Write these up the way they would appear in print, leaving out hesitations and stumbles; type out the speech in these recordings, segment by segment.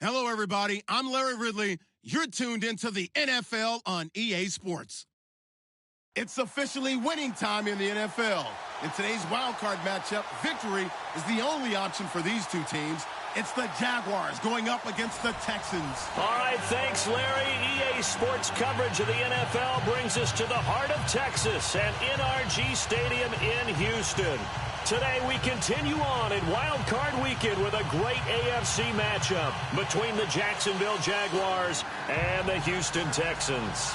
Hello, everybody. I'm Larry Ridley. You're tuned into the NFL on EA Sports. It's officially winning time in the NFL. In today's wildcard matchup, victory is the only option for these two teams. It's the Jaguars going up against the Texans. All right, thanks, Larry. EA Sports coverage of the NFL brings us to the heart of Texas and NRG Stadium in Houston. Today, we continue on in Wild Card Weekend with a great AFC matchup between the Jacksonville Jaguars and the Houston Texans.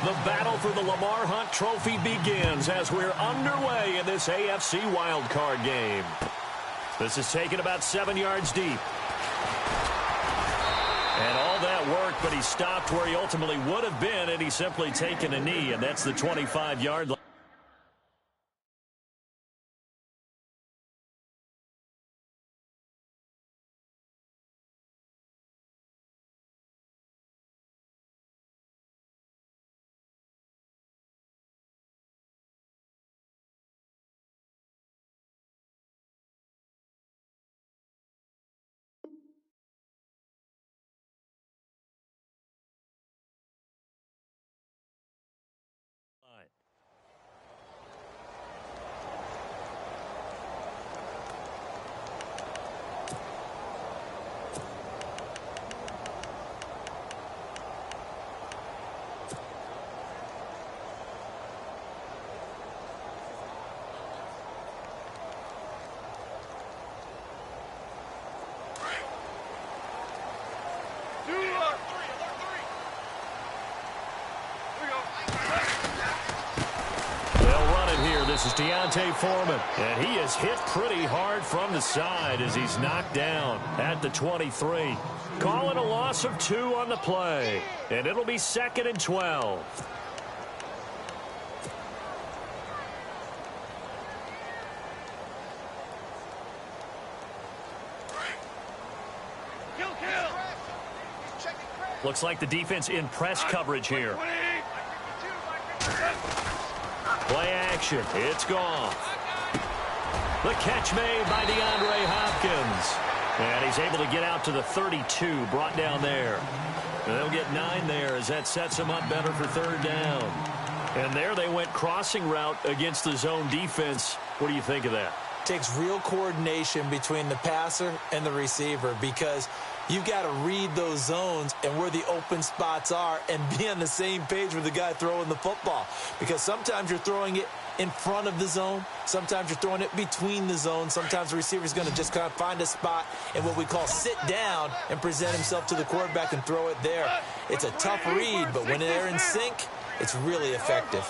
The battle for the Lamar Hunt Trophy begins as we're underway in this AFC wildcard game. This is taken about 7 yards deep. And all that work, but he stopped where he ultimately would have been, and he's simply taken a knee, and that's the 25-yard line. This is Deontay Foreman, and he is hit pretty hard from the side as he's knocked down at the 23. Calling a loss of 2 on the play, and it'll be 2nd and 12. Looks like the defense in press coverage here. Play action. It's gone. The catch made by DeAndre Hopkins. And he's able to get out to the 32, brought down there. And they'll get 9 there as that sets them up better for 3rd down. And there they went crossing route against the zone defense. What do you think of that? Takes real coordination between the passer and the receiver because you've got to read those zones and where the open spots are and be on the same page with the guy throwing the football. Because sometimes you're throwing it in front of the zone. Sometimes you're throwing it between the zones. Sometimes the receiver's going to just kind of find a spot and what we call sit down and present himself to the quarterback and throw it there. It's a tough read, but when they're in sync, it's really effective.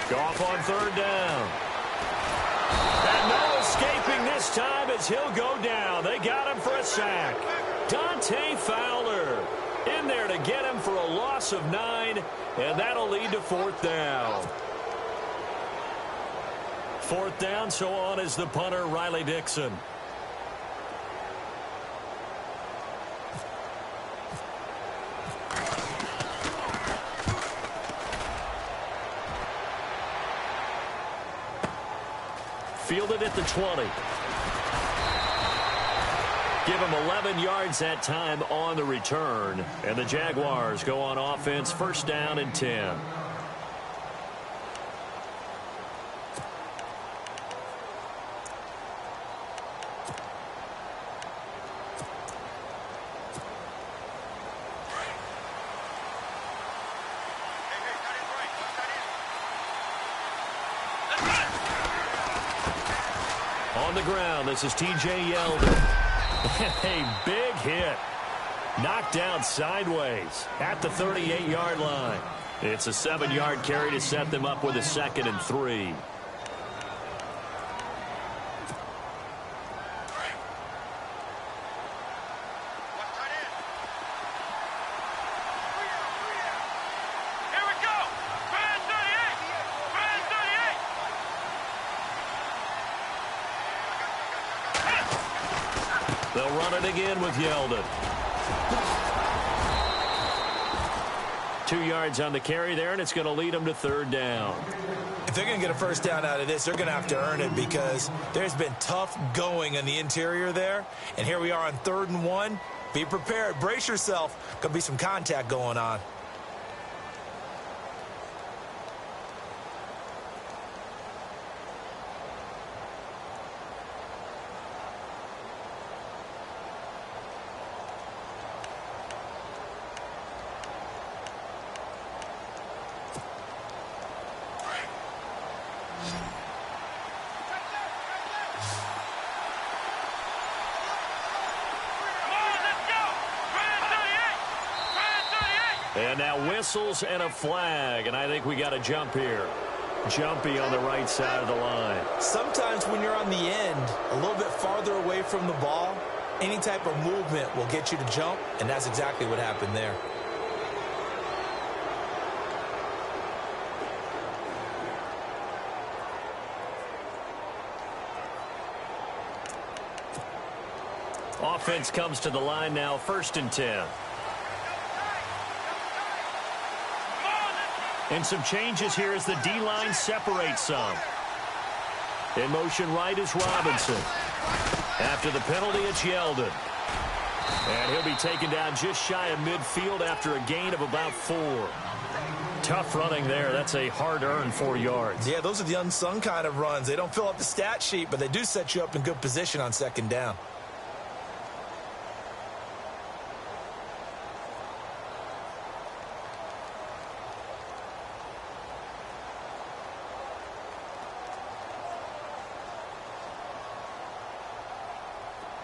Goff on 3rd down. And no escaping this time as he'll go down. They got him for a sack. Dante Fowler in there to get him for a loss of 9, and that'll lead to 4th down. 4th down, so on is the punter, Riley Dixon. Fielded at the 20. Give him 11 yards that time on the return. And the Jaguars go on offense, 1st down and 10. On the ground, this is T.J. Yeldon. A big hit. Knocked down sideways at the 38-yard line. It's a 7-yard carry to set them up with a 2nd and 3. They'll run it again with Yeldon. 2 yards on the carry there, and it's going to lead them to 3rd down. If they're going to get a first down out of this, they're going to have to earn it because there's been tough going in the interior there. And here we are on 3rd and 1. Be prepared. Brace yourself. Going to be some contact going on. And now whistles and a flag, and I think we got a jump here. Jumpy on the right side of the line. Sometimes when you're on the end, a little bit farther away from the ball, any type of movement will get you to jump, and that's exactly what happened there. Offense comes to the line now, 1st and 10. And some changes here as the D-line separates some. In motion right is Robinson. After the penalty, it's Yeldon. And he'll be taken down just shy of midfield after a gain of about 4. Tough running there. That's a hard-earned 4 yards. Yeah, those are the unsung kind of runs. They don't fill up the stat sheet, but they do set you up in good position on 2nd down.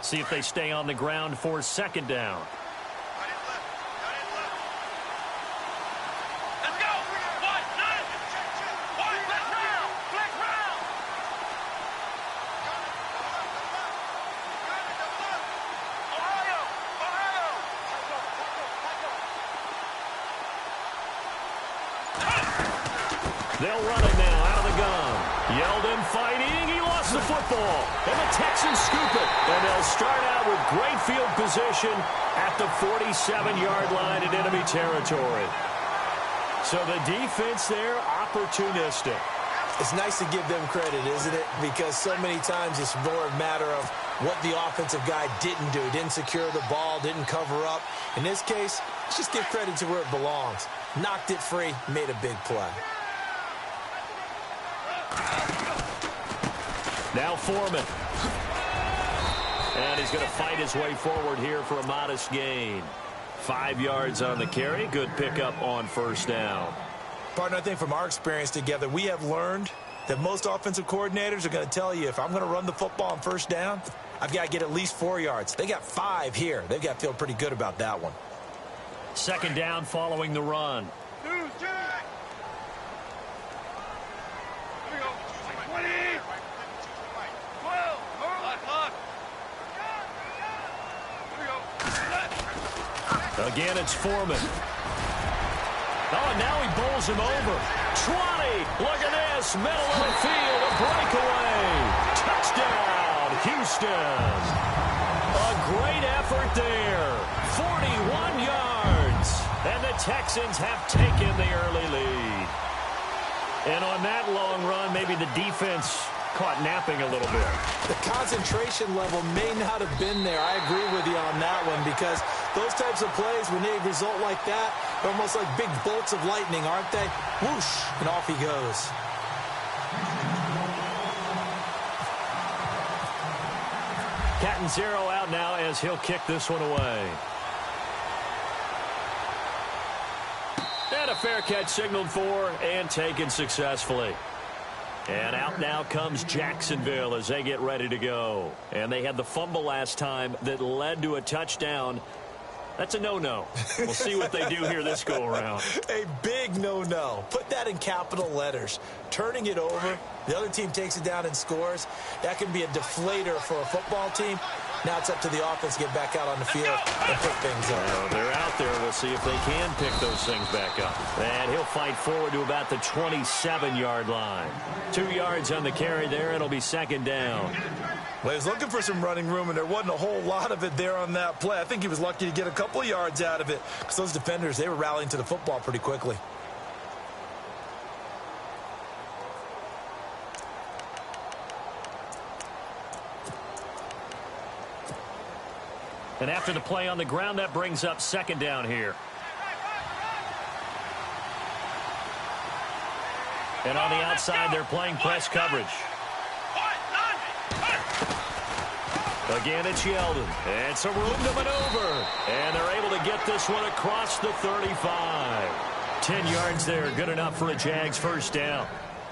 See if they stay on the ground for 2nd down. Let's go! One, nine! One, flex round! They'll run it now out of the gun. Yeldon fighting. He lost the football. And the Texans scoop it. And they'll start out with great field position at the 47-yard line in enemy territory. So the defense there, opportunistic. It's nice to give them credit, isn't it? Because so many times it's more a matter of what the offensive guy didn't do. Didn't secure the ball, didn't cover up. In this case, let's just give credit to where it belongs. Knocked it free, made a big play. Now Foreman. And he's going to fight his way forward here for a modest gain. 5 yards on the carry. Good pickup on 1st down. Partner, I think from our experience together, we have learned that most offensive coordinators are going to tell you if I'm going to run the football on 1st down, I've got to get at least 4 yards. They got 5 here. They've got to feel pretty good about that one. 2nd down following the run. Again, it's Foreman. Oh, and now he bowls him over. 20. Look at this. Middle of the field. A breakaway. Touchdown, Houston. A great effort there. 41 yards. And the Texans have taken the early lead. And on that long run, maybe the defense caught napping a little bit. The concentration level may not have been there. I agree with you on that one because those types of plays, when they result like that, they're almost like big bolts of lightning, aren't they? Whoosh, and off he goes. Catanzaro out now as he'll kick this one away. And a fair catch signaled for and taken successfully. And out now comes Jacksonville as they get ready to go. And they had the fumble last time that led to a touchdown. That's a no-no. We'll see what they do here this go-around. A big no-no. Put that in capital letters. Turning it over, the other team takes it down and scores. That can be a deflator for a football team. Now it's up to the offense to get back out on the field and pick things up. Well, they're out there. We'll see if they can pick those things back up. And he'll fight forward to about the 27-yard line. 2 yards on the carry there. It'll be 2nd down. Well, he was looking for some running room, and there wasn't a whole lot of it there on that play. I think he was lucky to get a couple of yards out of it because those defenders, they were rallying to the football pretty quickly. And after the play on the ground, that brings up second down here. And on the outside, they're playing press coverage. Again, it's Yeldon. It's a room to maneuver. And they're able to get this one across the 35. 10 yards there, good enough for a Jags first down.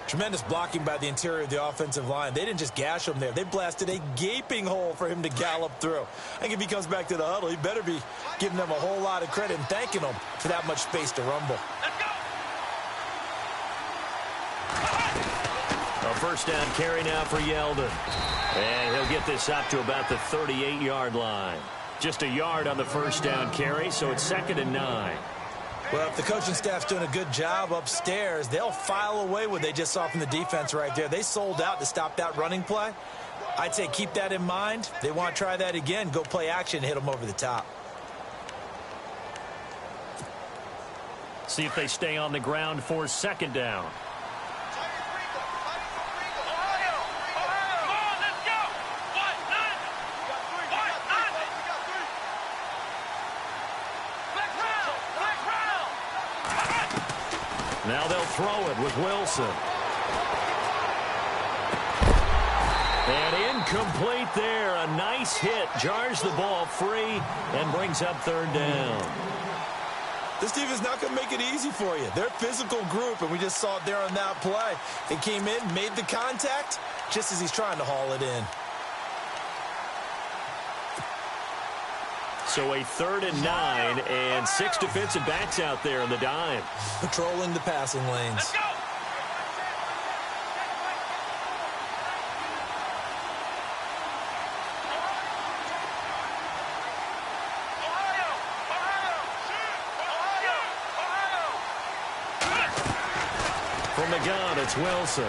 Tremendous blocking by the interior of the offensive line. They didn't just gash him there. They blasted a gaping hole for him to gallop through. I think if he comes back to the huddle, he better be giving them a whole lot of credit and thanking them for that much space to rumble. A first down carry now for Yeldon. And he'll get this up to about the 38-yard line. Just a yard on the first down carry, so it's 2nd and 9. Well, if the coaching staff's doing a good job upstairs, they'll file away what they just saw from the defense right there. They sold out to stop that running play. I'd say keep that in mind. They want to try that again. Go play action, hit them over the top. See if they stay on the ground for second down. Now they'll throw it with Wilson. And incomplete there. A nice hit. Jars the ball free and brings up third down. This team is not going to make it easy for you. They're a physical group, and we just saw it there on that play. They came in, made the contact, just as he's trying to haul it in. So a 3rd and 9 and 6 defensive backs out there in the dime. Patrolling the passing lanes. Let's go. From the gun, it's Wilson.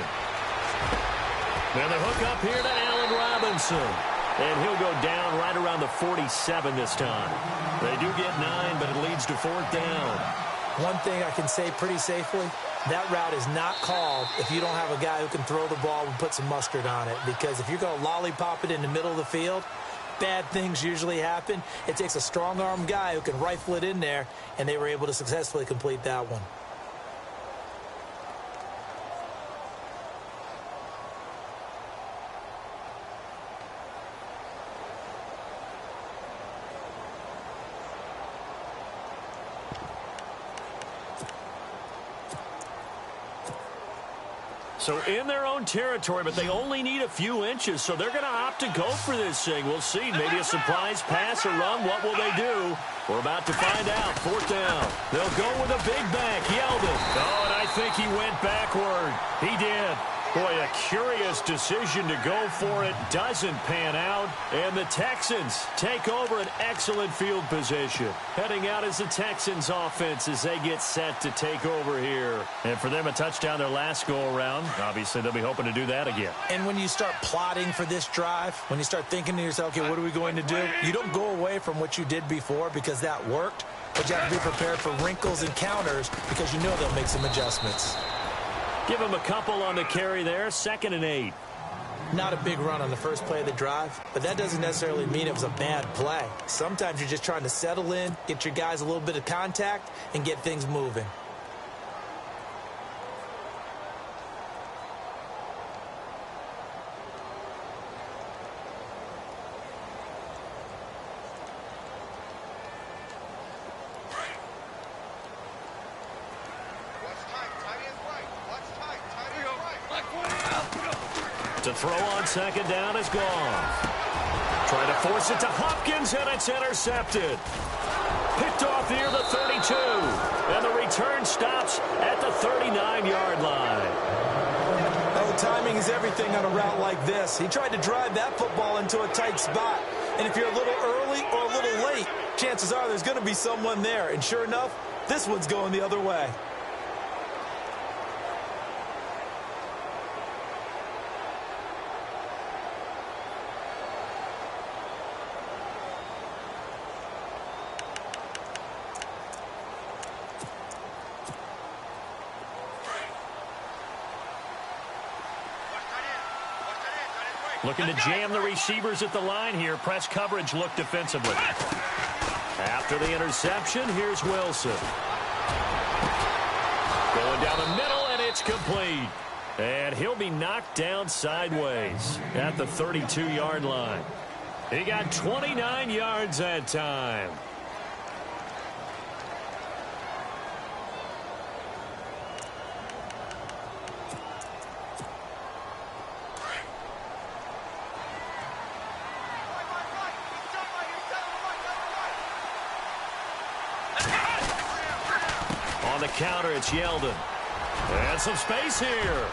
And the hook up here to Allen Robinson. And he'll go down right around the 47 this time. They do get 9, but it leads to 4th down. One thing I can say pretty safely, that route is not called if you don't have a guy who can throw the ball and put some mustard on it. Because if you're going to lollipop it in the middle of the field, bad things usually happen. It takes a strong-arm guy who can rifle it in there, and they were able to successfully complete that one. So in their own territory, but they only need a few inches, so they're going to opt to go for this thing. We'll see. Maybe a surprise pass or run. What will they do? We're about to find out. 4th down. They'll go with a big back. Yeldon. Oh, and I think he went backward. He did. Boy, a curious decision to go for it. Doesn't pan out. And the Texans take over an excellent field position. Heading out as the Texans offense as they get set to take over here. And for them, a touchdown their last go-around. Obviously, they'll be hoping to do that again. And when you start plotting for this drive, when you start thinking to yourself, okay, what are we going to do? You don't go away from what you did before because that worked. But you have to be prepared for wrinkles and counters because you know they'll make some adjustments. Give him a couple on the carry there. 2nd and 8. Not a big run on the first play of the drive, but that doesn't necessarily mean it was a bad play. Sometimes you're just trying to settle in, get your guys a little bit of contact, and get things moving. To throw on 2nd down is gone. Trying to force it to Hopkins, and it's intercepted. Picked off near the 32. And the return stops at the 39-yard line. Oh, timing is everything on a route like this. He tried to drive that football into a tight spot. And if you're a little early or a little late, chances are there's going to be someone there. And sure enough, this one's going the other way. Looking to jam the receivers at the line here. Press coverage look defensively. After the interception, here's Wilson. Going down the middle, and it's complete. And he'll be knocked down sideways at the 32-yard line. He got 29 yards that time. On the counter, it's Yeldon. And some space here.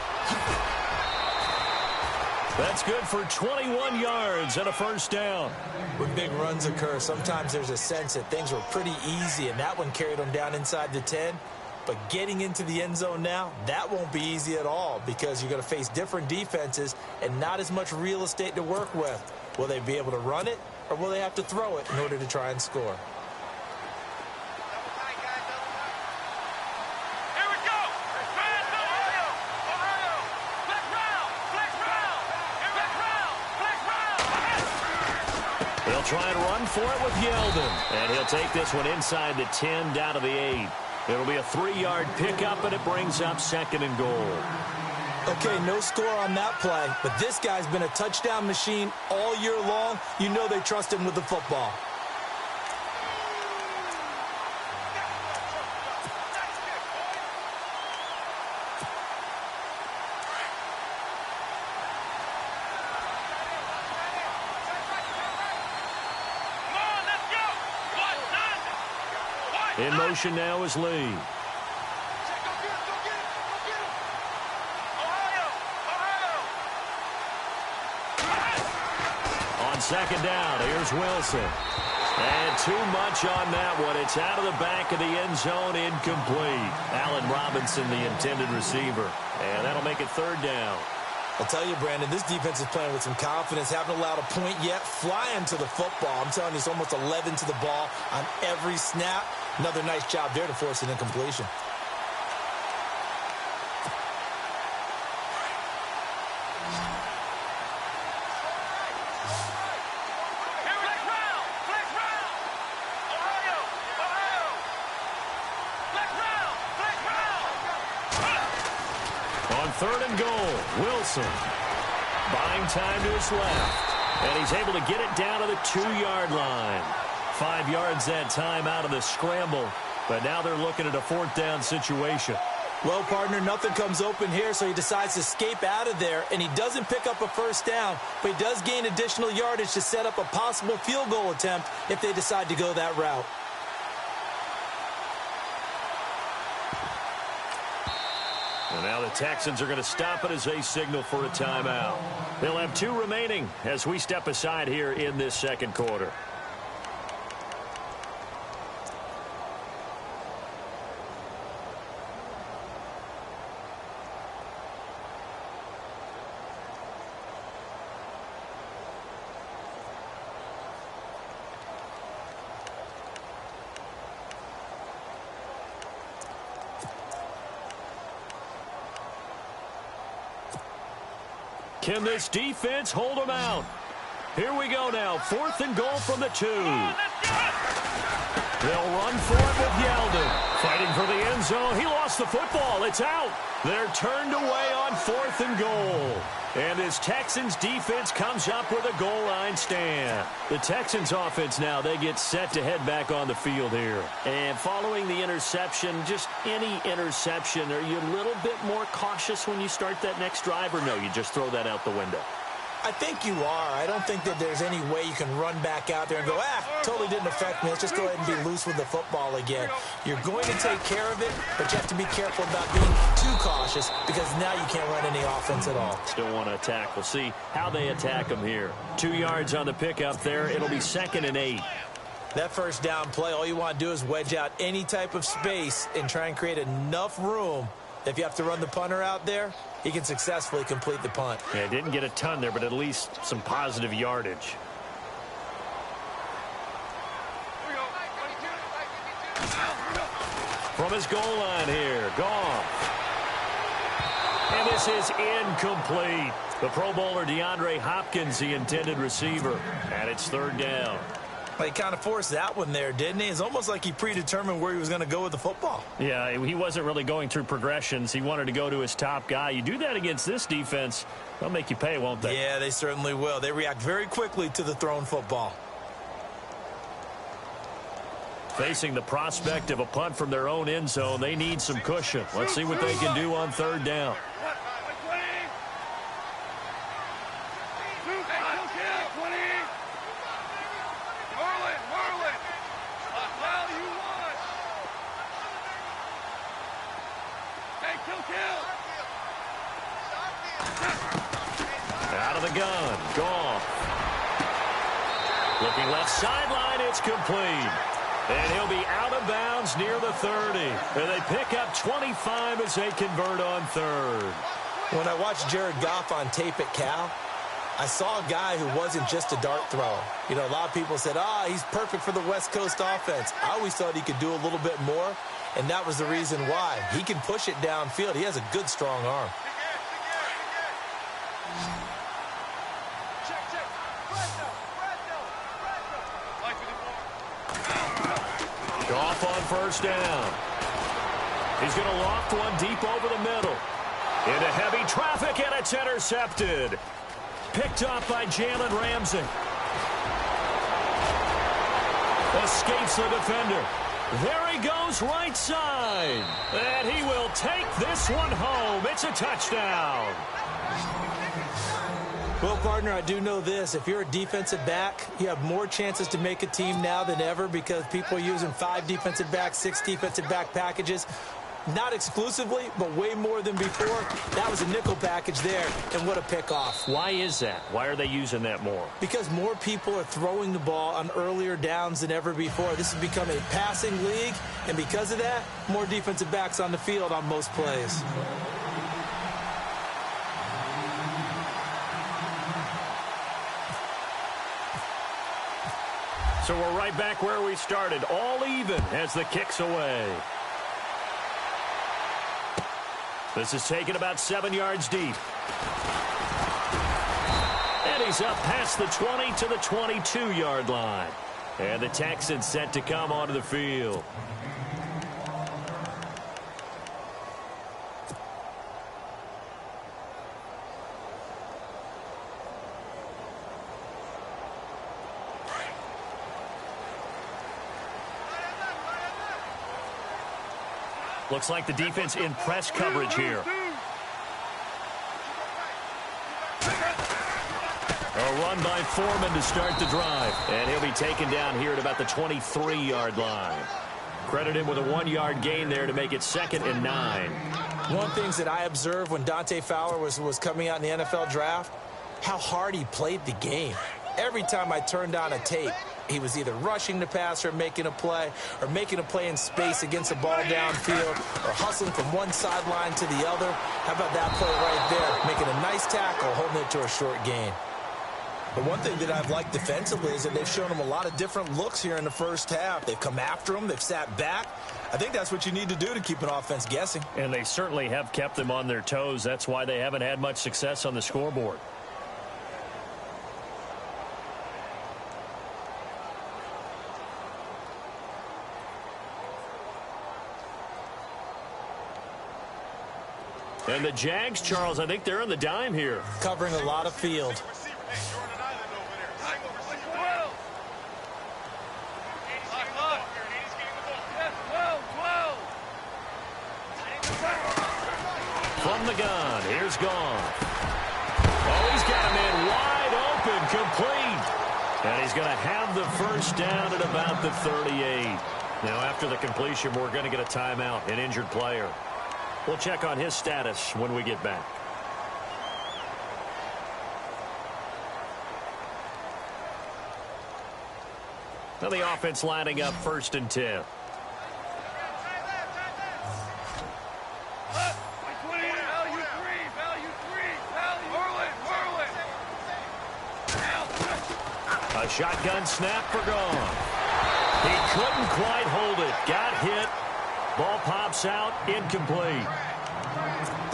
That's good for 21 yards and a first down. When big runs occur, sometimes there's a sense that things were pretty easy, and that one carried them down inside the 10. But getting into the end zone now, that won't be easy at all because you're going to face different defenses and not as much real estate to work with. Will they be able to run it, or will they have to throw it in order to try and score? They'll try and run for it with Yeldon. And he'll take this one inside the 10 down to the 8. It'll be a 3-yard pickup, and it brings up 2nd and goal. Okay, no score on that play, but this guy's been a touchdown machine all year long. You know they trust him with the football. In motion now is Lee. On 2nd down, here's Wilson. And too much on that one. It's out of the back of the end zone, incomplete. Allen Robinson, the intended receiver. And that'll make it 3rd down. I'll tell you, Brandon, this defense is playing with some confidence. Haven't allowed a point yet. Flying to the football. I'm telling you, it's almost 11 to the ball on every snap. Another nice job there to force an incompletion. On 3rd and goal, Wilson. Buying time to his left. And he's able to get it down to the 2-yard line. 5 yards that time out of the scramble. But now they're looking at a 4th down situation. Well, partner, nothing comes open here, so he decides to escape out of there, and he doesn't pick up a first down, but he does gain additional yardage to set up a possible field goal attempt if they decide to go that route. And now the Texans are going to stop it as they signal for a timeout. They'll have 2 remaining as we step aside here in this 2nd quarter. Can this defense hold them out? Here we go now. 4th and goal from the 2. They'll run for it with Yeldon. Fighting for the end zone. He lost the football. It's out. They're turned away on 4th and goal. And this Texans defense comes up with a goal line stand. The Texans offense now, they get set to head back on the field here. And following the interception, just any interception, are you a little bit more cautious when you start that next drive, or no, you just throw that out the window? I think you are. I don't think that there's any way you can run back out there and go, totally didn't affect me. Let's just go ahead and be loose with the football again. You're going to take care of it, but you have to be careful about being too cautious because now you can't run any offense at all. Still want to attack. We'll see how they attack them here. 2 yards on the pickup there. It'll be 2nd and 8. That first down play, all you want to do is wedge out any type of space and try and create enough room. If you have to run the punter out there, he can successfully complete the punt. Yeah, didn't get a ton there, but at least some positive yardage. From his goal line here, Goff. And this is incomplete. The Pro Bowler DeAndre Hopkins, the intended receiver. And it's third down. He kind of forced that one there, didn't he? It's almost like he predetermined where he was going to go with the football. Yeah, he wasn't really going through progressions. He wanted to go to his top guy. You do that against this defense, they'll make you pay, won't they? Yeah, they certainly will. They react very quickly to the thrown football. Facing the prospect of a punt from their own end zone, they need some cushion. Let's see what they can do on third down. Out of the gun, Goff. Looking left sideline, it's complete. And he'll be out of bounds near the 30. And they pick up 25 as they convert on third. When I watched Jared Goff on tape at Cal, I saw a guy who wasn't just a dart thrower. You know, a lot of people said, he's perfect for the West Coast offense. I always thought he could do a little bit more, and that was the reason why. He can push it downfield. He has a good, strong arm. Goff on first down. He's going to loft one deep over the middle. Into heavy traffic, and it's intercepted. Picked up by Jalen Ramsey. Escapes the defender. There he goes right side. And he will take this one home. It's a touchdown. Well, partner, I do know this. If you're a defensive back, you have more chances to make a team now than ever because people are using 5 defensive backs, 6 defensive back packages. Not exclusively, but way more than before. That was a nickel package there, and what a pickoff. Why is that? Why are they using that more? Because more people are throwing the ball on earlier downs than ever before. This has become a passing league, and because of that, more defensive backs on the field on most plays. So we're right back where we started, all even as the kick's away. This is taken about 7 yards deep. And he's up past the 20 to the 22-yard line. And the Texans set to come onto the field. Looks like the defense in press coverage here. A run by Foreman to start the drive. And he'll be taken down here at about the 23-yard line. Credit him with a 1-yard gain there to make it 2nd and 9. One of the things that I observed when Dante Fowler was coming out in the NFL draft, how hard he played the game. Every time I turned on a tape, he was either rushing the passer, making a play in space against the ball downfield, or hustling from one sideline to the other. How about that play right there? Making a nice tackle, holding it to a short gain. But one thing that I've liked defensively is that they've shown him a lot of different looks here in the first half. They've come after him. They've sat back. I think that's what you need to do to keep an offense guessing. And they certainly have kept them on their toes. That's why they haven't had much success on the scoreboard. And the Jags, Charles, I think they're on the dime here. Covering a lot of field. From the gun, here's Goff. Oh, he's got him in wide open, complete. And he's going to have the first down at about the 38. Now, after the completion, we're going to get a timeout, an injured player. We'll check on his status when we get back. Now the offense lining up 1st and 10. A shotgun snap for Goff. He couldn't quite hold it. Got hit. Ball pops out, incomplete.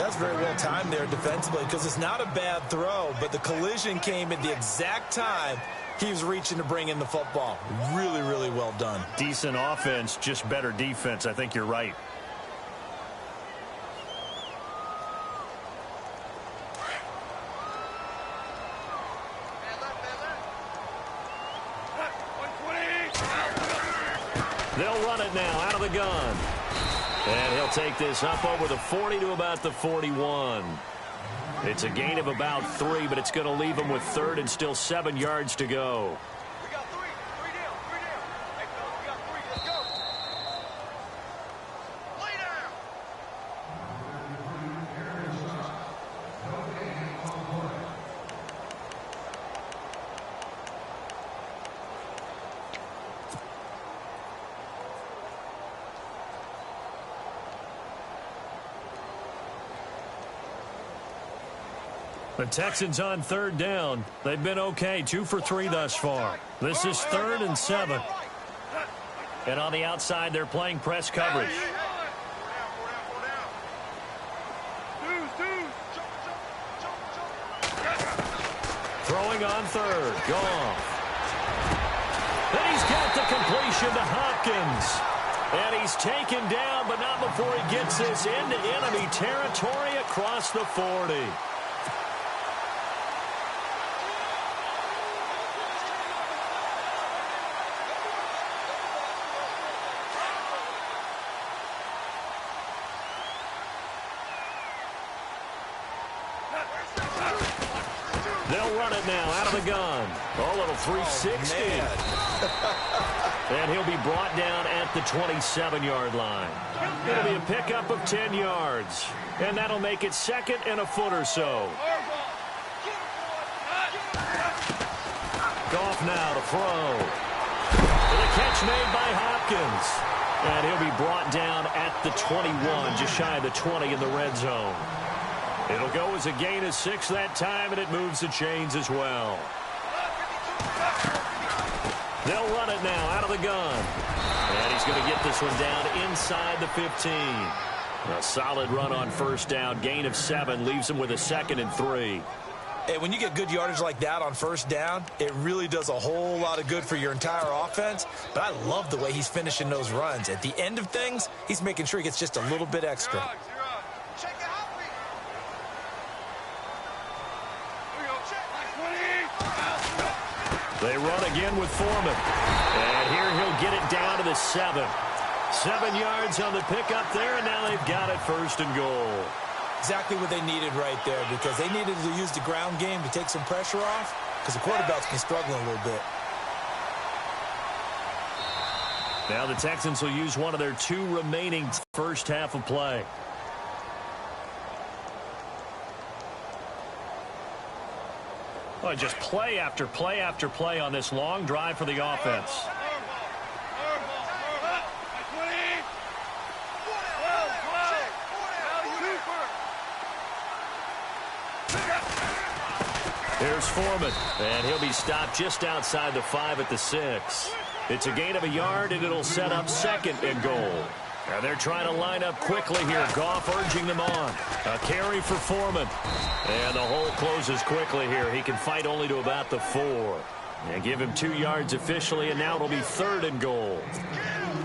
That's very well timed there defensively because it's not a bad throw, but the collision came at the exact time he was reaching to bring in the football. Really, really well done. Decent offense, just better defense. I think you're right. They'll run it now out of the gun. And he'll take this up over the 40 to about the 41. It's a gain of about 3, but it's going to leave him with 3rd and still 7 yards to go. We got 3. 3 down. 3 down. Hey, fellas, we got 3. Let's go. Lay down. The Texans on 3rd down. They've been okay, 2 for 3 thus far. This is 3rd and 7. And on the outside, they're playing press coverage. Throwing on 3rd. Goff. And he's got the completion to Hopkins. And he's taken down, but not before he gets this into enemy territory across the 40. They'll run it now out of the gun. A little 360. And he'll be brought down at the 27-yard line. It'll be a pickup of 10 yards. And that'll make it 2nd and a foot or so. Goff now to throw. The catch made by Hopkins. And he'll be brought down at the 21, just shy of the 20 in the red zone. It'll go as a gain of 6 that time, and it moves the chains as well. They'll run it now out of the gun. And he's going to get this one down inside the 15. A solid run on 1st down. Gain of 7 leaves him with a 2nd and 3. Hey, when you get good yardage like that on 1st down, it really does a whole lot of good for your entire offense. But I love the way he's finishing those runs. At the end of things, he's making sure he gets just a little bit extra. They run again with Foreman. And here he'll get it down to the 7. 7 yards on the pickup there, and now they've got it 1st and goal. Exactly what they needed right there, because they needed to use the ground game to take some pressure off, because the quarterback's been struggling a little bit. Now the Texans will use one of their 2 remaining first half of play. Well, just play after play after play on this long drive for the offense. Here's Foreman, and he'll be stopped just outside the 5 at the 6. It's a gain of a yard, and it'll set up 2nd and goal. And they're trying to line up quickly here. Goff urging them on. A carry for Foreman. And the hole closes quickly here. He can fight only to about the 4. And give him 2 yards officially, and now it'll be 3rd and goal.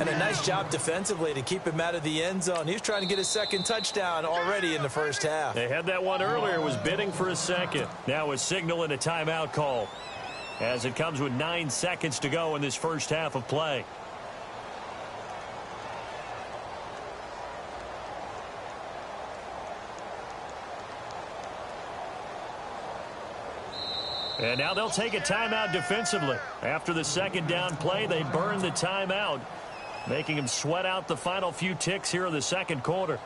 And a nice job defensively to keep him out of the end zone. He was trying to get his 2nd touchdown already in the 1st half. They had that one earlier, was bidding for a 2nd. Now a signal and a timeout call, as it comes with 9 seconds to go in this first half of play. And now they'll take a timeout defensively. After the 2nd down play, they burn the timeout, making him sweat out the final few ticks here in the 2nd quarter.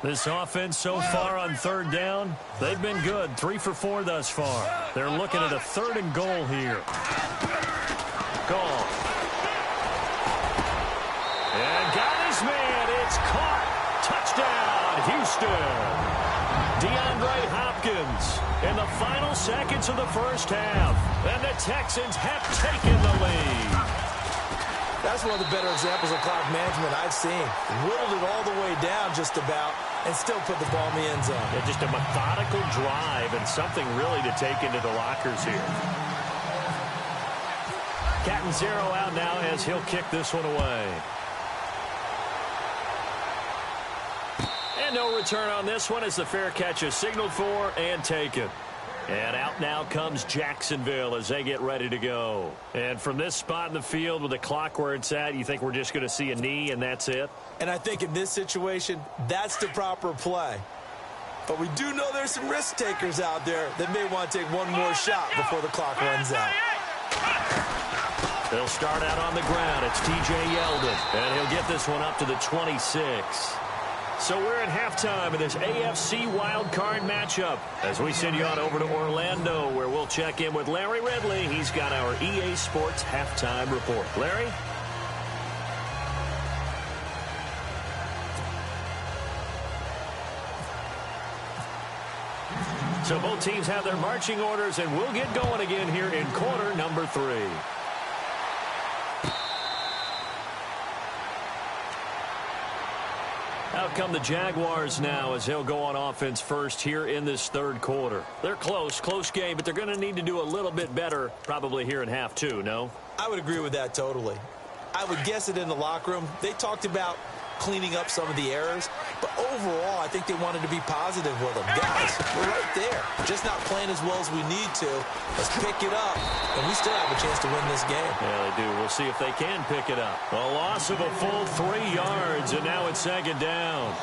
This offense so far on 3rd down, they've been good. 3 for 4 thus far. They're looking at a 3rd and goal here. Goal. And got his man. It's caught. Touchdown, Houston. DeAndre Hopkins in the final seconds of the first half. And the Texans have taken the lead. That's one of the better examples of clock management I've seen. Whittled it all the way down just about and still put the ball in the end zone. Yeah, just a methodical drive and something really to take into the lockers here. Catanzaro out now as he'll kick this one away. And no return on this one as the fair catch is signaled for and taken. And out now comes Jacksonville as they get ready to go. And from this spot in the field with the clock where it's at, you think we're just going to see a knee and that's it? And I think in this situation, that's the proper play. But we do know there's some risk takers out there that may want to take one more shot before the clock runs out. They'll start out on the ground. It's T.J. Yeldon, and he'll get this one up to the 26. So we're at halftime of this AFC wildcard matchup as we send you on over to Orlando, where we'll check in with Larry Ridley. He's got our EA Sports halftime report. Larry? So both teams have their marching orders, and we'll get going again here in quarter number 3. Out come the Jaguars now as they'll go on offense first here in this third quarter. They're close game, but they're going to need to do a little bit better probably here in half 2, no? I would agree with that totally. I would guess it in the locker room. They talked about cleaning up some of the errors, but overall, I think they wanted to be positive with them. Guys, we're right there. Just not playing as well as we need to. Let's pick it up, and we still have a chance to win this game. Yeah, they do. We'll see if they can pick it up. A loss of a full 3 yards, and now it's second down.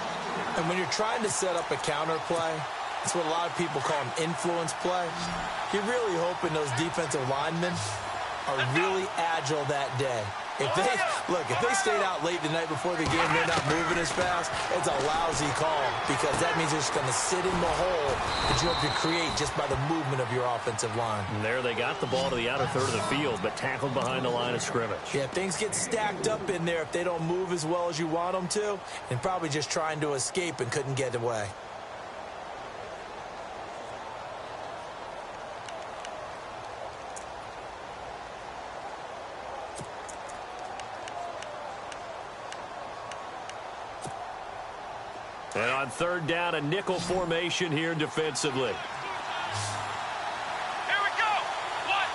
And when you're trying to set up a counter play, it's what a lot of people call an influence play. You're really hoping those defensive linemen are really agile that day. If they stayed out late the night before the game, they're not moving as fast, it's a lousy call because that means they're just going to sit in the hole that you have to create just by the movement of your offensive line. And there they got the ball to the outer third of the field, but tackled behind the line of scrimmage. Yeah, things get stacked up in there if they don't move as well as you want them to, and probably just trying to escape and couldn't get away. And on third down, a nickel formation here defensively. Here we go. What?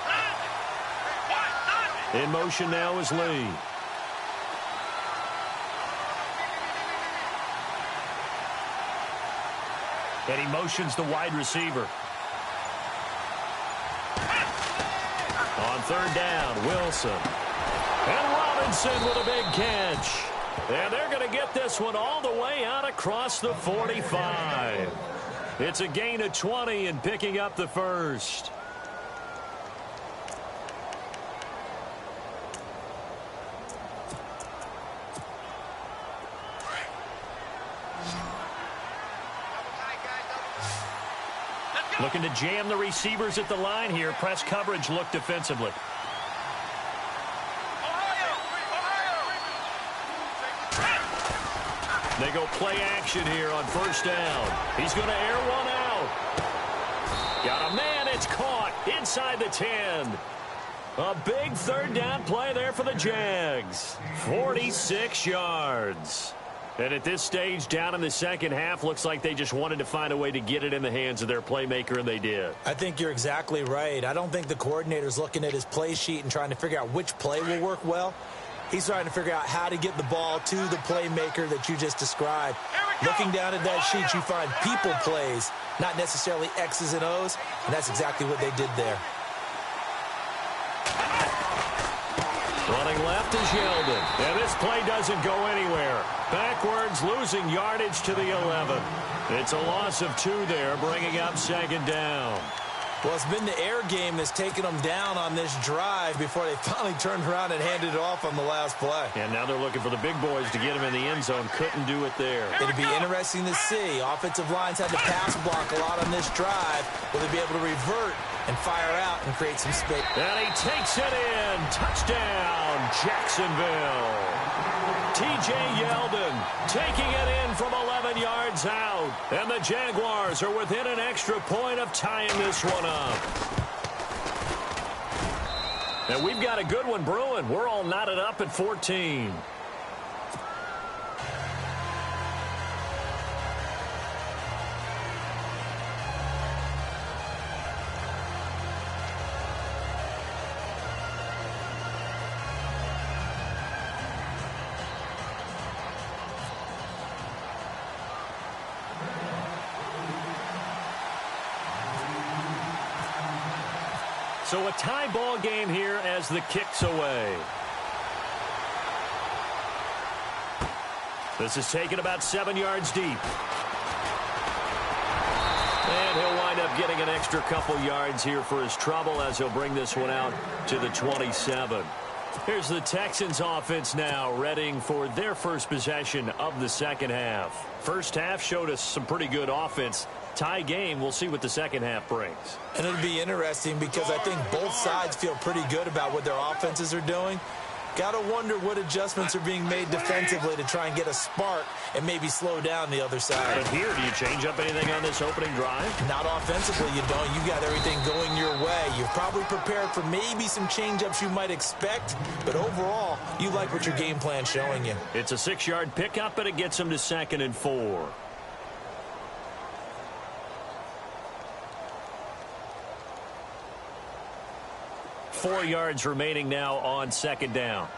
In motion now is Lee. And he motions the wide receiver. On third down, Wilson. And Robinson with a big catch. And they're going to get this one all the way out across the 45. It's a gain of 20 and picking up the first. Looking to jam the receivers at the line here. Press coverage look defensively. They go play action here on first down. He's going to air one out. Got a man. It's caught inside the 10. A big third down play there for the Jags. 46 yards. And at this stage, down in the second half, looks like they just wanted to find a way to get it in the hands of their playmaker, and they did. I think you're exactly right. I don't think the coordinator's looking at his play sheet and trying to figure out which play will work well. He's trying to figure out how to get the ball to the playmaker that you just described. Looking down at that sheet, you find people plays, not necessarily X's and O's, and that's exactly what they did there. Running left is Yeldon. And this play doesn't go anywhere. Backwards, losing yardage to the 11. It's a loss of 2 there, bringing up second down. Well, it's been the air game that's taken them down on this drive before they finally turned around and handed it off on the last play. And now they're looking for the big boys to get him in the end zone. Couldn't do it there. It'd be interesting to see. Offensive lines had to pass block a lot on this drive. Will they be able to revert and fire out and create some space? And he takes it in. Touchdown, Jacksonville. T.J. Yeldon taking it in from 11 yards out. And the Jaguars are within an extra point of tying this one up. And we've got a good one brewing. We're all knotted up at 14. So a tie ball game here as the kick's away. This is taken about 7 yards deep. And he'll wind up getting an extra couple yards here for his trouble as he'll bring this one out to the 27. Here's the Texans offense now, readying for their first possession of the second half. First half showed us some pretty good offense. Tie game, we'll see what the second half brings. And it'll be interesting because I think both sides feel pretty good about what their offenses are doing. Got to wonder what adjustments are being made defensively to try and get a spark and maybe slow down the other side. And here, do you change up anything on this opening drive? Not offensively, you don't. You got everything going your way. You've probably prepared for maybe some change-ups you might expect, but overall, you like what your game plan's showing you. It's a 6-yard pickup, and it gets him to 2nd and 4. Four yards remaining now on 2nd down.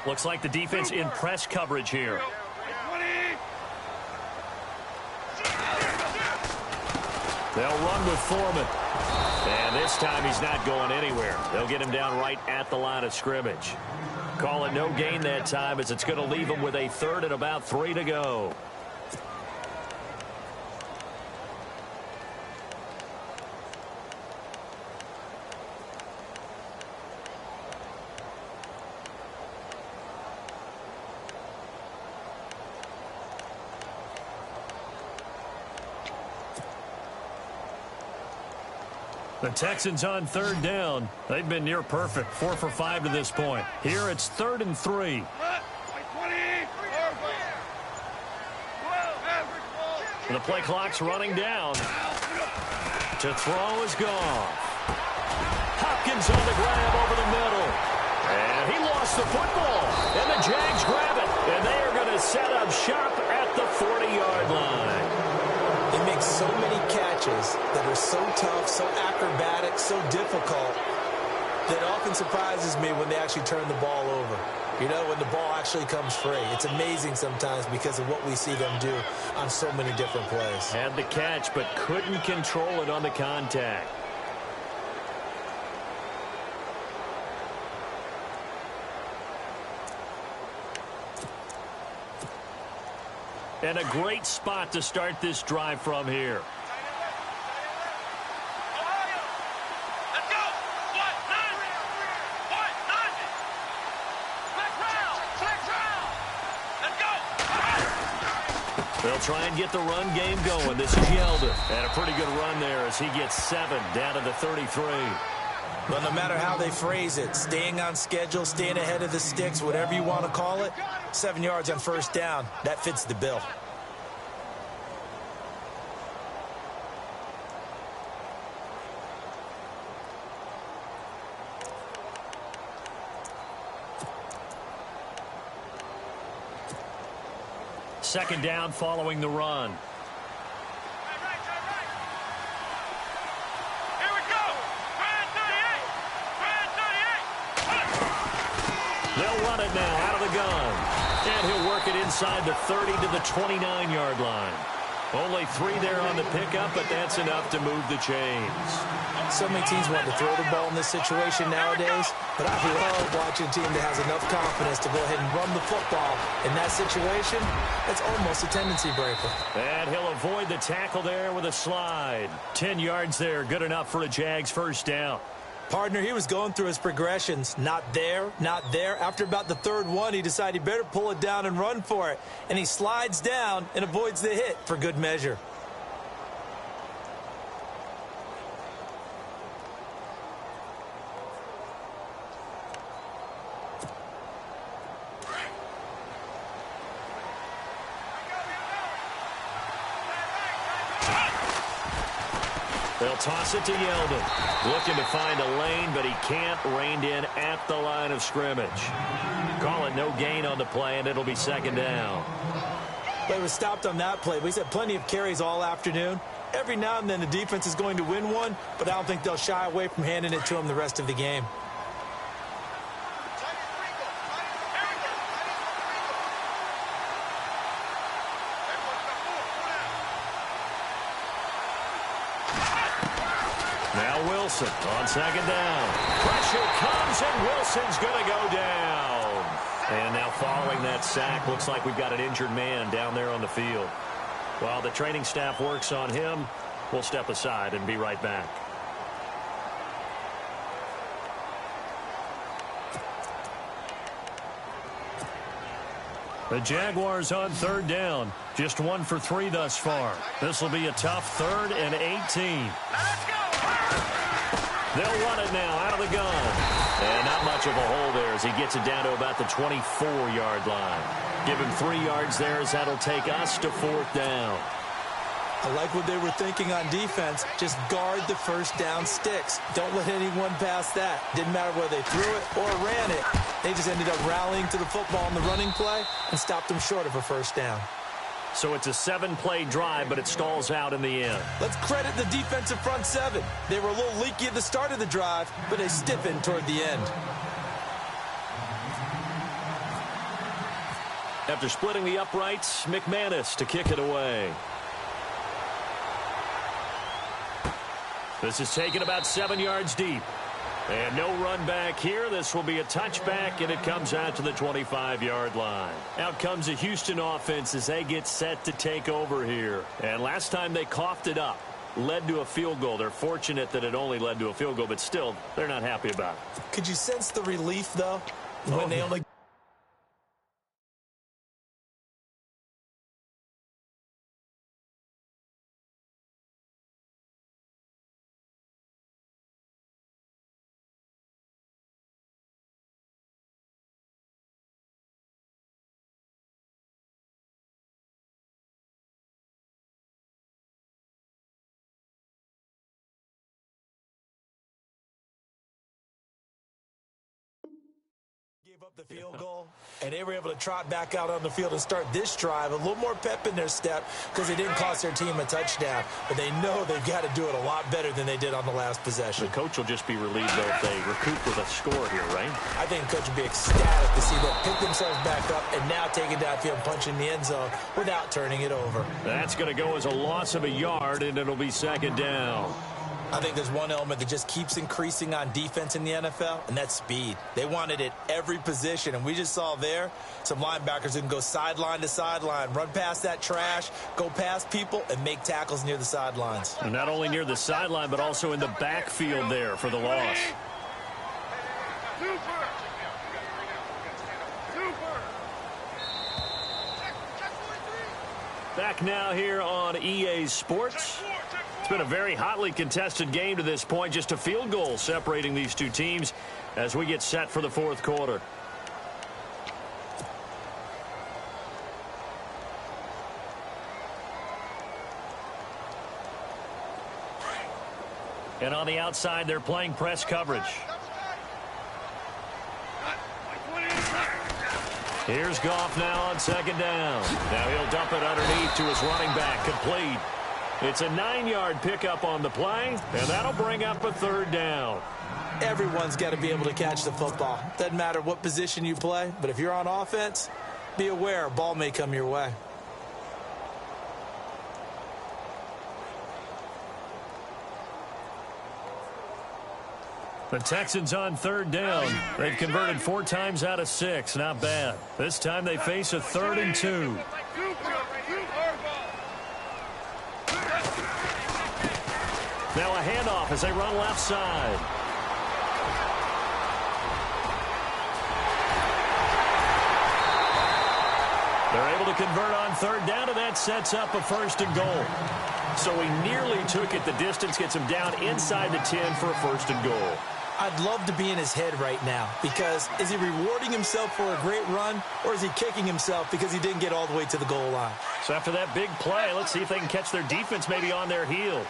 Looks like the defense in press coverage here. They'll run with Foreman. And this time he's not going anywhere. They'll get him down right at the line of scrimmage. Call it no gain that time as it's going to leave him with a 3rd and about 3 to go. The Texans on 3rd down. They've been near perfect. 4 for 5 to this point. Here it's 3rd and 3. The play clock's running down. To throw is gone. Hopkins on the grab over the middle. And he lost the football. And the Jags grab it. And they are going to set up shop at the 40-yard line. They make so many catches that are so tough, so acrobatic, so difficult that often surprises me when they actually turn the ball over. You know, when the ball actually comes free. It's amazing sometimes because of what we see them do on so many different plays. Had the catch, but couldn't control it on the contact. And a great spot to start this drive from here. They'll try and get the run game going. This is Yeldon. And a pretty good run there as he gets 7 down to the 33. But no matter how they phrase it, staying on schedule, staying ahead of the sticks, whatever you want to call it, 7 yards on 1st down, that fits the bill. Second down following the run. Here we go. Brand 38. They'll run it now out of the gun. And he'll work it inside the 30 to the 29-yard line. Only 3 there on the pickup, but that's enough to move the chains. So many teams want to throw the ball in this situation nowadays, but I love watching a team that has enough confidence to go ahead and run the football. In that situation, it's almost a tendency breaker. And he'll avoid the tackle there with a slide. 10 yards there, good enough for a Jags 1st down. Partner, he was going through his progressions. Not there, not there. After about the 3rd one, he decided he better pull it down and run for it. And he slides down and avoids the hit for good measure. They'll toss it to Yeldon. Looking to find a lane, but he can't. Reined in at the line of scrimmage. Call it no gain on the play, and it'll be second down. They were stopped on that play. He's had plenty of carries all afternoon. Every now and then the defense is going to win one, but I don't think they'll shy away from handing it to him the rest of the game. Now Wilson on second down. Pressure comes, and Wilson's going to go down. And now following that sack, looks like we've got an injured man down there on the field. While the training staff works on him, we'll step aside and be right back. The Jaguars on third down. Just 1 for 3 thus far. This will be a tough 3rd and 18. They'll run it now out of the gun. And not much of a hole there as he gets it down to about the 24-yard line. Give him 3 yards there as that'll take us to 4th down. I like what they were thinking on defense. Just guard the first down sticks. Don't let anyone pass that. Didn't matter whether they threw it or ran it. They just ended up rallying to the football on the running play and stopped them short of a first down. So it's a 7-play drive, but it stalls out in the end. Let's credit the defensive front 7. They were a little leaky at the start of the drive, but they stiffened toward the end. After splitting the uprights, McManus to kick it away. This is taken about 7 yards deep. And no run back here. This will be a touchback, and it comes out to the 25-yard line. Out comes the Houston offense as they get set to take over here. And last time they coughed it up, led to a field goal. They're fortunate that it only led to a field goal, but still, they're not happy about it. Could you sense the relief, though, when they only... gave up the field goal, and they were able to trot back out on the field and start this drive. A little more pep in their step because it didn't cost their team a touchdown. But they know they've got to do it a lot better than they did on the last possession. The coach will just be relieved, though, if they recoup with a score here, right? I think the coach will be ecstatic to see them pick themselves back up and now take it downfield and punch in the end zone without turning it over. That's going to go as a loss of a yard, and it'll be second down. I think there's one element that just keeps increasing on defense in the NFL, and that's speed. They want it at every position, and we just saw there some linebackers who can go sideline to sideline, run past that trash, go past people, and make tackles near the sidelines. And not only near the sideline, but also in the backfield there for the loss. Back now here on EA Sports. It's been a very hotly contested game to this point. Just a field goal separating these two teams as we get set for the 4th quarter. And on the outside, they're playing press coverage. Here's Goff now on second down. Now he'll dump it underneath to his running back, complete. It's a 9-yard pickup on the play, and that'll bring up a 3rd down. Everyone's got to be able to catch the football. Doesn't matter what position you play, but if you're on offense, be aware a ball may come your way. The Texans on 3rd down. They've converted 4 times out of 6. Not bad. This time they face a 3rd and 2. Now a handoff as they run left side. They're able to convert on 3rd down, and that sets up a 1st and goal. So he nearly took it the distance, gets him down inside the 10 for a 1st and goal. I'd love to be in his head right now because is he rewarding himself for a great run or is he kicking himself because he didn't get all the way to the goal line? So after that big play, let's see if they can catch their defense maybe on their heels.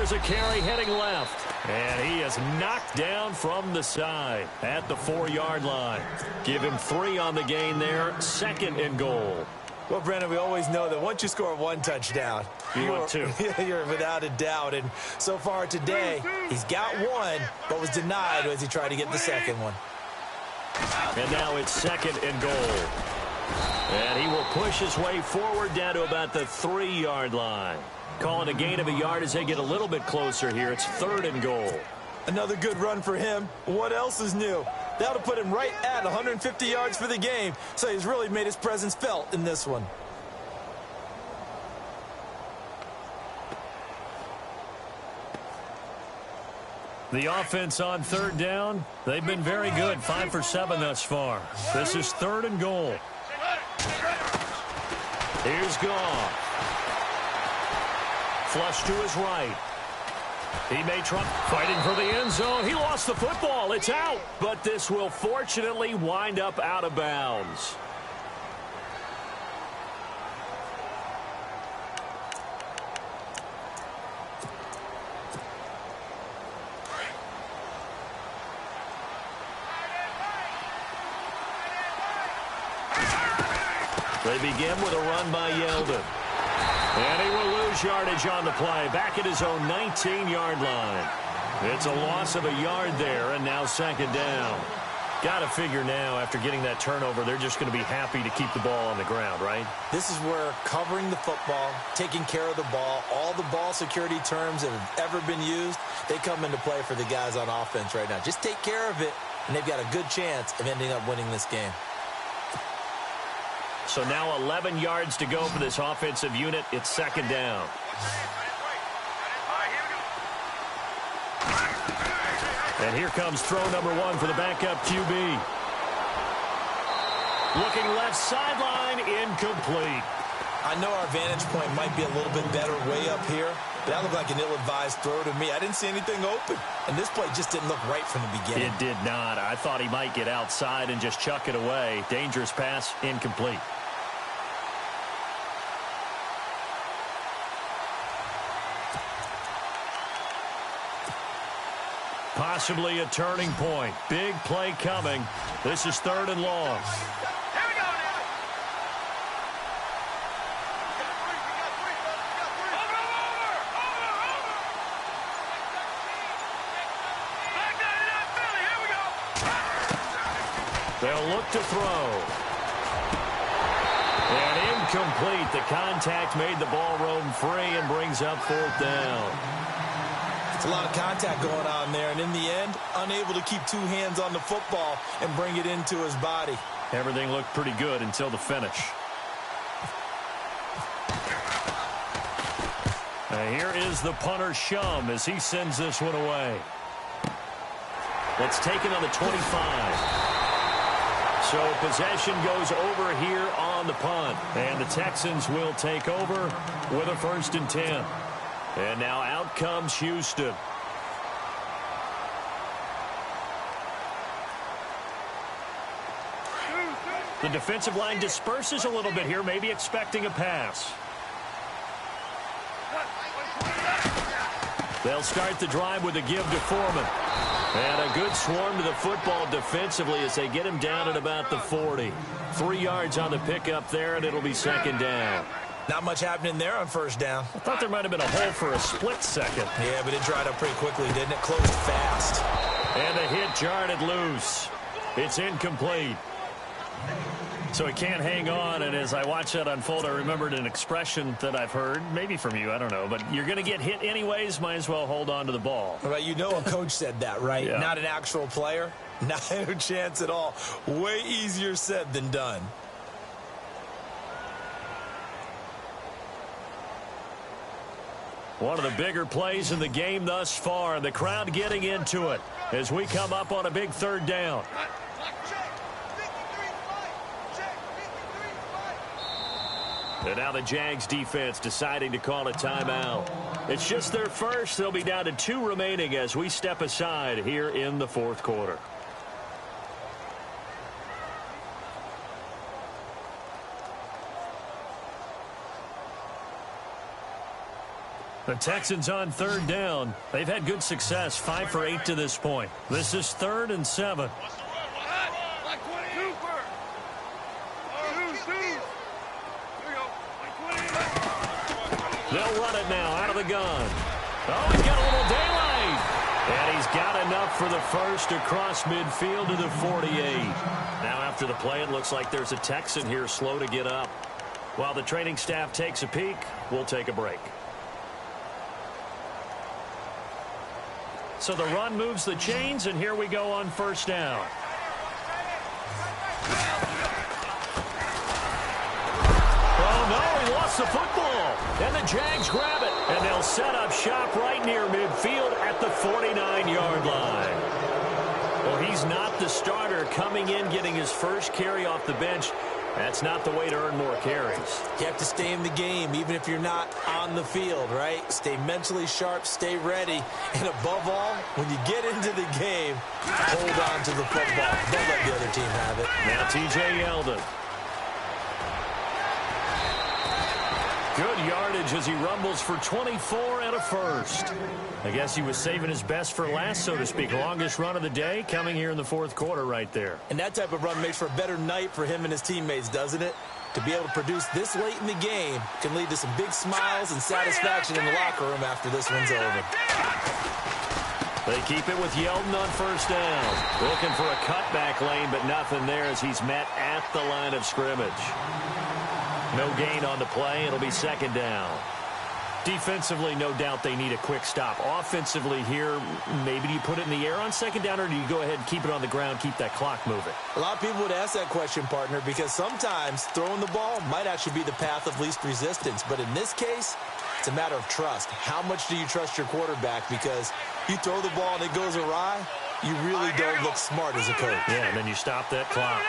There's a carry heading left. And he is knocked down from the side at the 4-yard line. Give him 3 on the gain there. 2nd and goal. Well, Brendan, we always know that once you score 1 touchdown, want 2. You're without a doubt. And so far today, he's got 1, but was denied as he tried to get the 2nd one. And now it's 2nd and goal. And he will push his way forward down to about the 3-yard line. Calling a gain of a yard as they get a little bit closer here. It's 3rd and goal. Another good run for him. What else is new? That'll put him right at 150 yards for the game. So he's really made his presence felt in this one. The offense on 3rd down, they've been very good. 5 for 7 thus far. This is 3rd and goal. Here's Goff. Flush to his right. He may try fighting for the end zone. He lost the football. It's out. But this will fortunately wind up out of bounds. They begin with a run by Yeldon. And he will lose yardage on the play. Back at his own 19-yard line. It's a loss of a yard there, and now 2nd down. Got to figure now, after getting that turnover, they're just going to be happy to keep the ball on the ground, right? This is where covering the football, taking care of the ball, all the ball security terms that have ever been used, they come into play for the guys on offense right now. Just take care of it, and they've got a good chance of ending up winning this game. So now 11 yards to go for this offensive unit. It's 2nd down. And here comes throw number 1 for the backup QB. Looking left sideline, incomplete. I know our vantage point might be a little bit better way up here, but that looked like an ill-advised throw to me. I didn't see anything open, and this play just didn't look right from the beginning. It did not. I thought he might get outside and just chuck it away. Dangerous pass, incomplete. Possibly a turning point. Big play coming. This is 3rd and long. They'll look to throw. And incomplete. The contact made the ball roam free and brings up 4th down. It's a lot of contact going on there, and in the end, unable to keep 2 hands on the football and bring it into his body. Everything looked pretty good until the finish. Now here is the punter, Shum, as he sends this one away. It's taken on the 25. So possession goes over here on the punt. And the Texans will take over with a 1st and 10. And now out comes Houston. The defensive line disperses a little bit here, maybe expecting a pass. They'll start the drive with a give to Foreman. And a good swarm to the football defensively as they get him down at about the 40. 3 yards on the pickup there, and it'll be 2nd down. Not much happening there on 1st down. I thought there might have been a hole for a split second. Yeah, but it dried up pretty quickly, didn't it? Closed fast. And the hit jarred it loose. It's incomplete. So he can't hang on, and as I watch that unfold, I remembered an expression that I've heard, maybe from you, I don't know, but you're going to get hit anyways, might as well hold on to the ball. Well, you know a coach said that, right? Yeah. Not an actual player. No chance at all. Way easier said than done. One of the bigger plays in the game thus far, and the crowd getting into it as we come up on a big 3rd down. And now the Jags defense deciding to call a timeout. It's just their first. They'll be down to 2 remaining as we step aside here in the 4th quarter. The Texans on third down. They've had good success, 5 for 8 to this point. This is 3rd and 7. They'll run it now out of the gun. Oh, he's got a little daylight. And he's got enough for the first across midfield to the 48. Now after the play, it looks like there's a Texan here slow to get up. While the training staff takes a peek, we'll take a break. So the run moves the chains, and here we go on first down. Oh, no, he lost the football. And the Jags grab it, and they'll set up shop right near midfield at the 49-yard line. Well, he's not the starter coming in, getting his first carry off the bench. That's not the way to earn more carries. You have to stay in the game, even if you're not on the field, right? Stay mentally sharp, stay ready. And above all, when you get into the game, hold on to the football. Don't let the other team have it. Now T.J. Yeldon. Good yardage as he rumbles for 24 and a first. I guess he was saving his best for last, so to speak. Longest run of the day coming here in the fourth quarter right there. And that type of run makes for a better night for him and his teammates, doesn't it? To be able to produce this late in the game can lead to some big smiles and satisfaction in the locker room after this one's over. They keep it with Yeldon on first down. Looking for a cutback lane, but nothing there as he's met at the line of scrimmage. No gain on the play. It'll be second down. Defensively, no doubt they need a quick stop. Offensively here, maybe do you put it in the air on second down, or do you go ahead and keep it on the ground, keep that clock moving? A lot of people would ask that question, partner, because sometimes throwing the ball might actually be the path of least resistance. But in this case, it's a matter of trust. How much do you trust your quarterback? Because you throw the ball and it goes awry, you really don't look smart as a coach. Yeah, and then you stop that clock.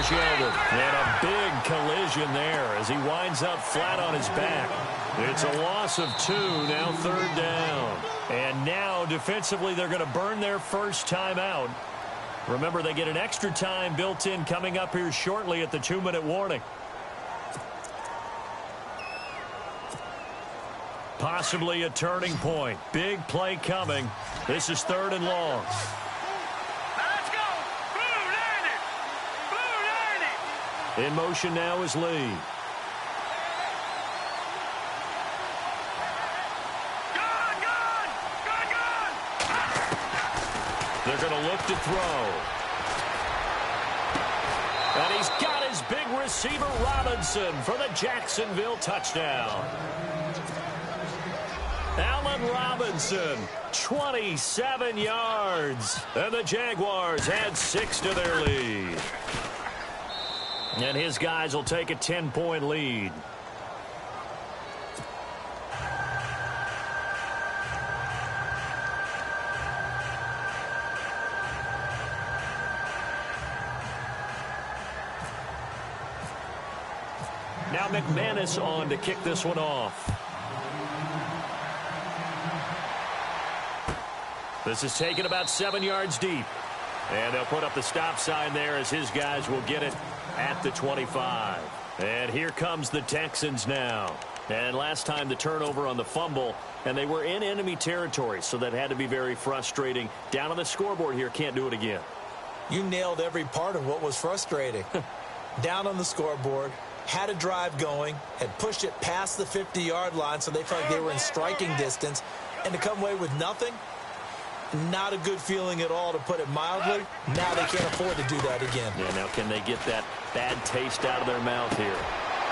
Yeldon. And a big collision there as he winds up flat on his back. It's a loss of 2, now third down. And now defensively they're going to burn their first timeout. Remember, they get an extra time built in coming up here shortly at the 2-minute warning. Possibly a turning point. Big play coming. This is 3rd and long. In motion now is Lee. They're going to look to throw. And he's got his big receiver Robinson for the Jacksonville touchdown. Allen Robinson, 27 yards. And the Jaguars add 6 to their lead. And his guys will take a 10-point lead. Now McManus on to kick this one off. This is taken about 7 yards deep. And they'll put up the stop sign there as his guys will get it at the 25. And here comes the Texans now. And last time the turnover on the fumble, and they were in enemy territory, so that had to be very frustrating. Down on the scoreboard here, can't do it again. You nailed every part of what was frustrating. Down on the scoreboard, had a drive going, had pushed it past the 50-yard line, so they felt like they were in striking distance, and to come away with nothing, not a good feeling at all, to put it mildly. Now they can't afford to do that again. Yeah, now can they get that bad taste out of their mouth here?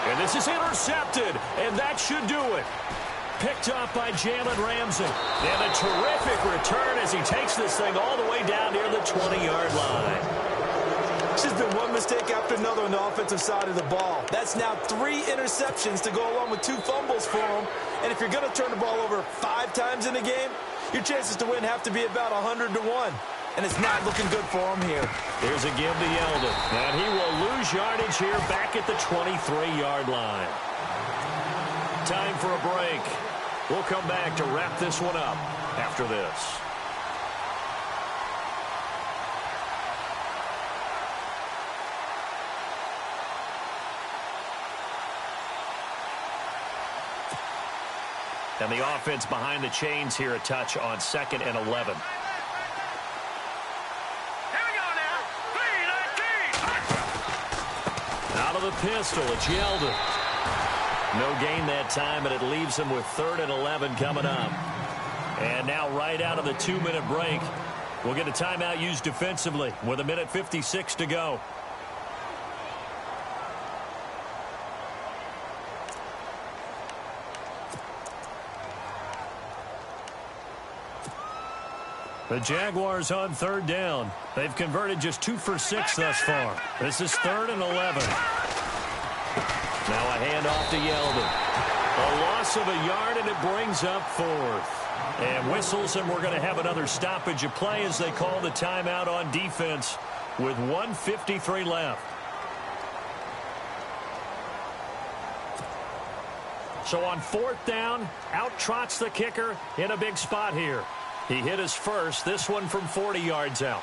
And this is intercepted, and that should do it. Picked up by Jalen Ramsey. And a terrific return as he takes this thing all the way down near the 20-yard line. It's just been one mistake after another on the offensive side of the ball. That's now 3 interceptions to go along with 2 fumbles for him. And if you're going to turn the ball over 5 times in a game, your chances to win have to be about 100 to 1. And it's not looking good for him here. Here's a give to Yeldon. And he will lose yardage here back at the 23-yard line. Time for a break. We'll come back to wrap this one up after this. And the offense behind the chains here, a touch on 2nd and 11. Out of the pistol, it's Yeldon. No gain that time, and it leaves him with 3rd and 11 coming up. And now right out of the 2-minute break, we'll get a timeout used defensively with 1:56 to go. The Jaguars on 3rd down. They've converted just 2 for 6 thus far. This is 3rd and 11. Now a handoff to Yeldon. A loss of a yard, and it brings up 4th. And whistles, and we're going to have another stoppage of play as they call the timeout on defense with 1:53 left. So on 4th down, out trots the kicker in a big spot here. He hit his first, this one from 40 yards out.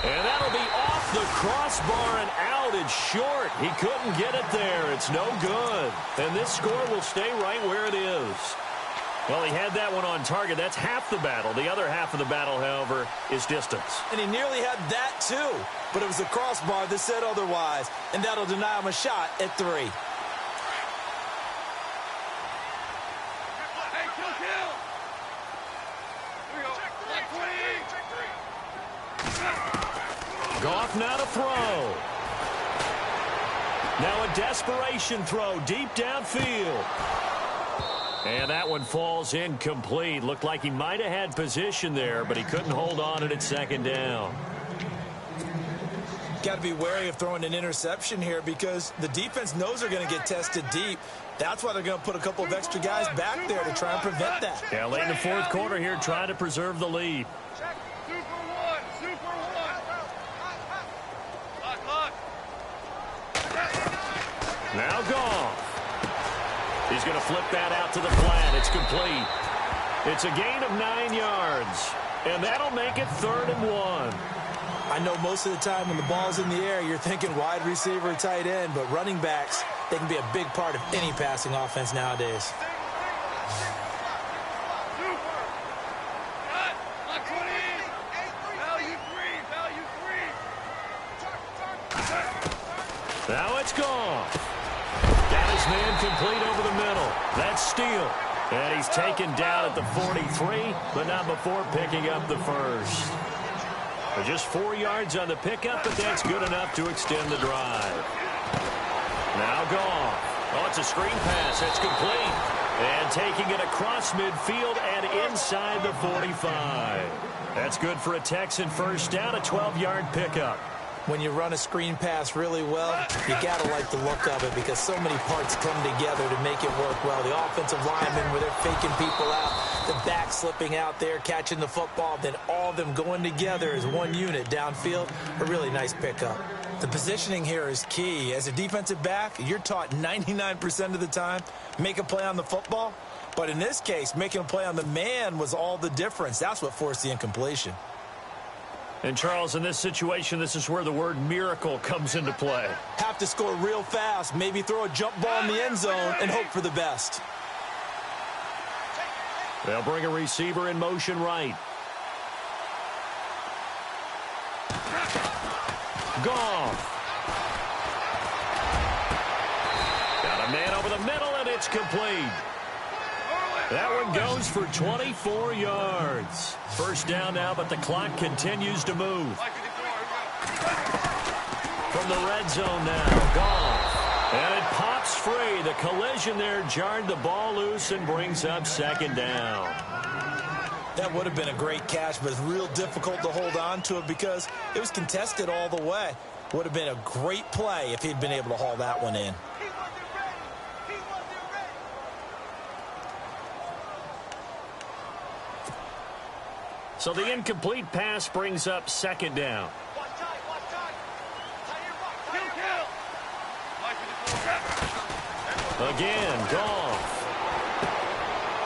And that'll be off the crossbar and out. It's short. He couldn't get it there. It's no good. And this score will stay right where it is. Well, he had that one on target. That's half the battle. The other half of the battle, however, is distance. And he nearly had that, too. But it was the crossbar that said otherwise. And that'll deny him a shot at 3. Goff now to throw. Now a desperation throw deep downfield. And that one falls incomplete. Looked like he might have had position there, but he couldn't hold on at 2nd down. Got to be wary of throwing an interception here because the defense knows they're going to get tested deep. That's why they're going to put a couple of extra guys back there to try and prevent that. Yeah, late in the 4th quarter here, trying to preserve the lead. Now Goff. He's going to flip that out to the flat. It's complete. It's a gain of 9 yards. And that'll make it 3rd and 1. I know most of the time when the ball's in the air, you're thinking wide receiver, tight end, but running backs, they can be a big part of any passing offense nowadays. Now it's Goff. Got his man complete over the middle. That's Steele. And he's taken down at the 43, but not before picking up the first. Just 4 yards on the pickup, but that's good enough to extend the drive. Now Goff. Oh, it's a screen pass. It's complete. And taking it across midfield and inside the 45. That's good for a Texan first down, a 12-yard pickup. When you run a screen pass really well, you got to like the look of it because so many parts come together to make it work well. The offensive linemen, where they're faking people out, the back slipping out there, catching the football, then all of them going together as one unit downfield, a really nice pickup. The positioning here is key. As a defensive back, you're taught 99% of the time, make a play on the football. But in this case, making a play on the man was all the difference. That's what forced the incompletion. And, Charles, in this situation, this is where the word miracle comes into play. Have to score real fast, maybe throw a jump ball in the end zone and hope for the best. They'll bring a receiver in motion right. Goff. Got a man over the middle, and it's complete. That one goes for 24 yards. First down now, but the clock continues to move. From the red zone now, Goff. And it pops free. The collision there jarred the ball loose and brings up 2nd down. That would have been a great catch, but it's real difficult to hold on to it because it was contested all the way. Would have been a great play if he'd been able to haul that one in. So the incomplete pass brings up 2nd down. Again, Goff.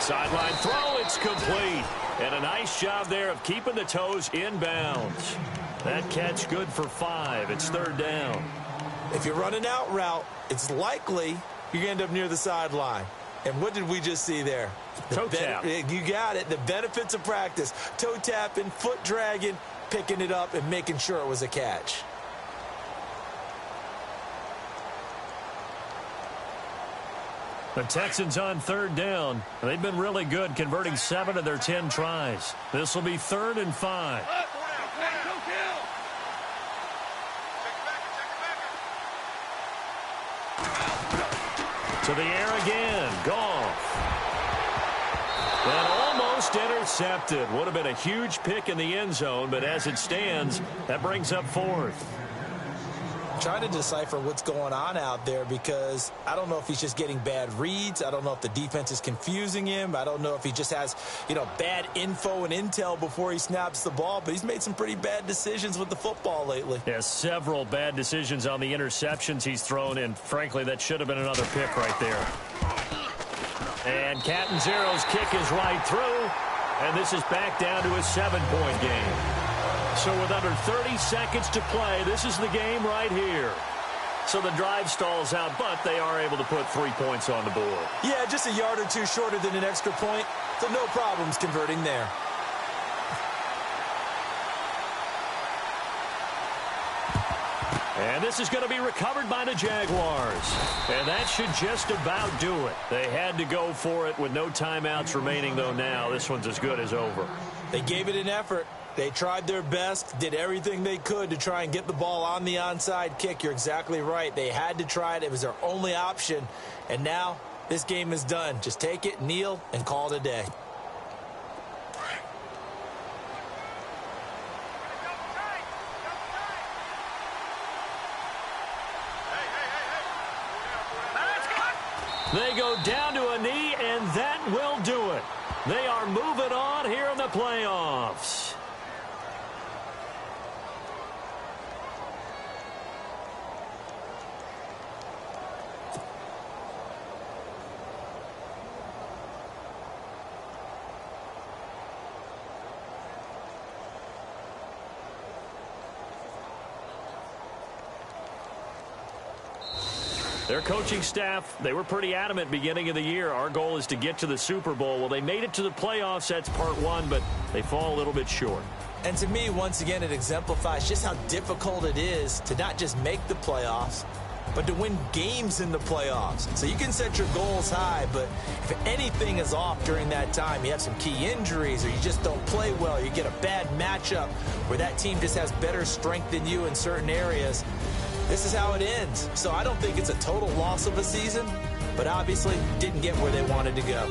Sideline throw, it's complete. And a nice job there of keeping the toes in bounds. That catch good for 5. It's 3rd down. If you're running out route, it's likely you're going to end up near the sideline. And what did we just see there? Toe tap. You got it. The benefits of practice. Toe tapping, foot dragging, picking it up, and making sure it was a catch. The Texans on 3rd down. They've been really good, converting 7 of their 10 tries. This will be 3rd and 5. To the air again. Goff. And almost intercepted. Would have been a huge pick in the end zone, but as it stands, that brings up 4th. Trying to decipher what's going on out there because I don't know if he's just getting bad reads. I don't know if the defense is confusing him. I don't know if he just has, bad info and intel before he snaps the ball. But he's made some pretty bad decisions with the football lately. Yeah, several bad decisions on the interceptions he's thrown, and frankly, that should have been another pick right there. And Catanzaro's kick is right through, and this is back down to a 7-point game. So with under 30 seconds to play, this is the game right here. So the drive stalls out, but they are able to put 3 points on the board. Yeah, just a yard or two shorter than an extra point, so no problems converting there. And this is going to be recovered by the Jaguars. And that should just about do it. They had to go for it with no timeouts remaining, though now this one's as good as over. They gave it an effort. They tried their best, did everything they could to try and get the ball on the onside kick. You're exactly right. They had to try it. It was their only option. And now this game is done. Just take it, kneel, and call it a day. They go down to a knee, and that will do it. They are moving on here in the playoffs. Their coaching staff, they were pretty adamant beginning of the year. Our goal is to get to the Super Bowl. Well, they made it to the playoffs. That's part 1, but they fall a little bit short. And to me, once again, it exemplifies just how difficult it is to not just make the playoffs, but to win games in the playoffs. So you can set your goals high, but if anything is off during that time, you have some key injuries or you just don't play well, you get a bad matchup where that team just has better strength than you in certain areas, this is how it ends. So I don't think it's a total loss of a season, but obviously didn't get where they wanted to go.